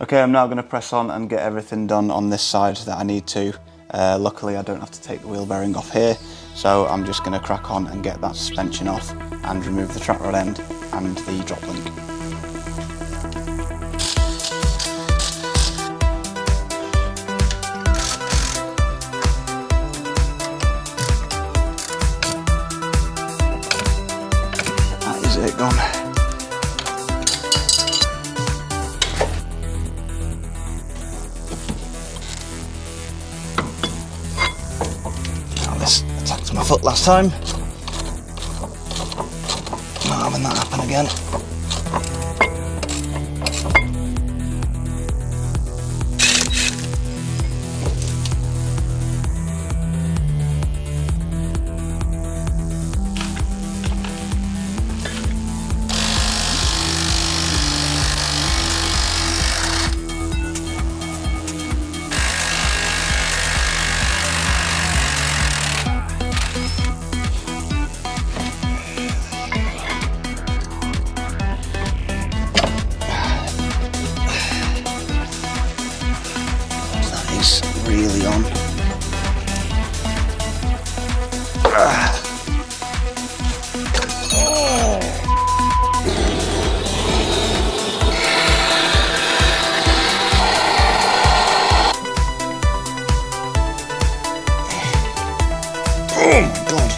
Okay, I'm now going to press on and get everything done on this side that I need to. Luckily I don't have to take the wheel bearing off here, so I'm just going to crack on and get that suspension off and remove the track rod end and the drop link. That is it gone. Attacked my foot last time. Not having that happen again. Really on. Oh my God.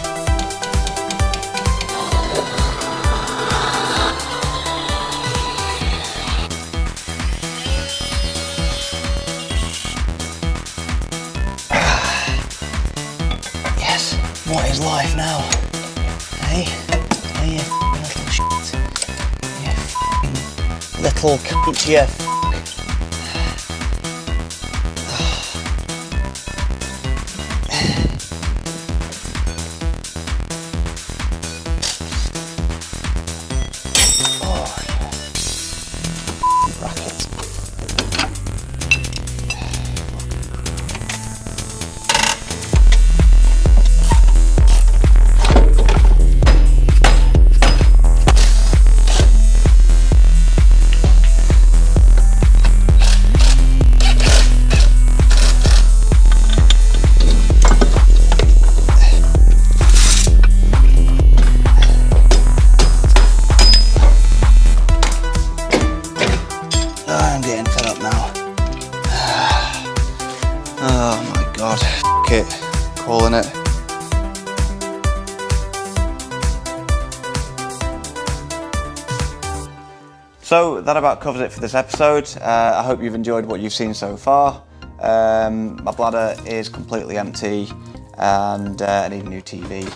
What is life now? Hey? Hey, you little shit. You little cunt, you Oh my God, f*** it, calling it. So that about covers it for this episode. I hope you've enjoyed what you've seen so far. My bladder is completely empty and I need a new TV.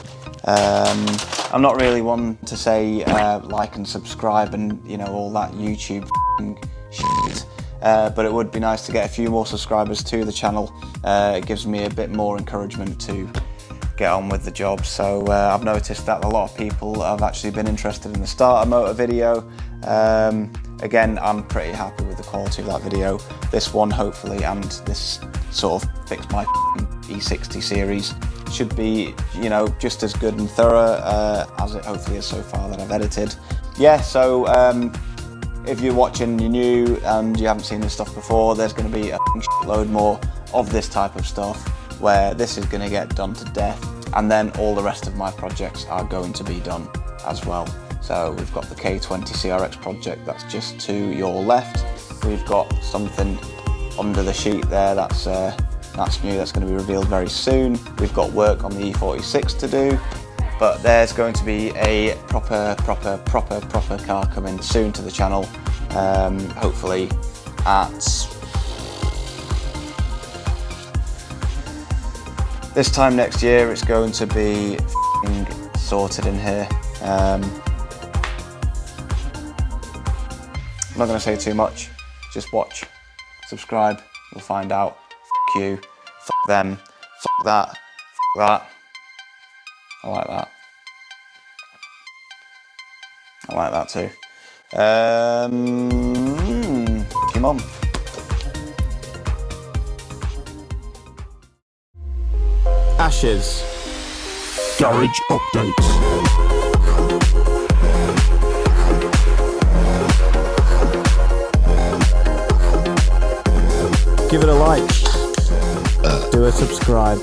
I'm not really one to say like and subscribe and all that YouTube shit. But it would be nice to get a few more subscribers to the channel. It gives me a bit more encouragement to get on with the job. So I've noticed that a lot of people have actually been interested in the starter motor video. Again, I'm pretty happy with the quality of that video. This one hopefully, and this sort of Fix My E60 series should be, just as good and thorough as it hopefully is so far that I've edited. Yeah, so if you're watching, you're new and you haven't seen this stuff before, there's going to be a load more of this type of stuff where this is going to get done to death, and then all the rest of my projects are going to be done as well. So we've got the K20 CRX project that's just to your left. We've got something under the sheet there that's new, that's going to be revealed very soon. We've got work on the E46 to do. But there's going to be a proper car coming soon to the channel, hopefully at this time next year. It's going to be sorted in here. I'm not going to say too much, just watch, subscribe, you'll find out. F you, f them, f that, f that. I like that. I like that too. Come on. Ashes. Garage updates. give it a like. Do a subscribe.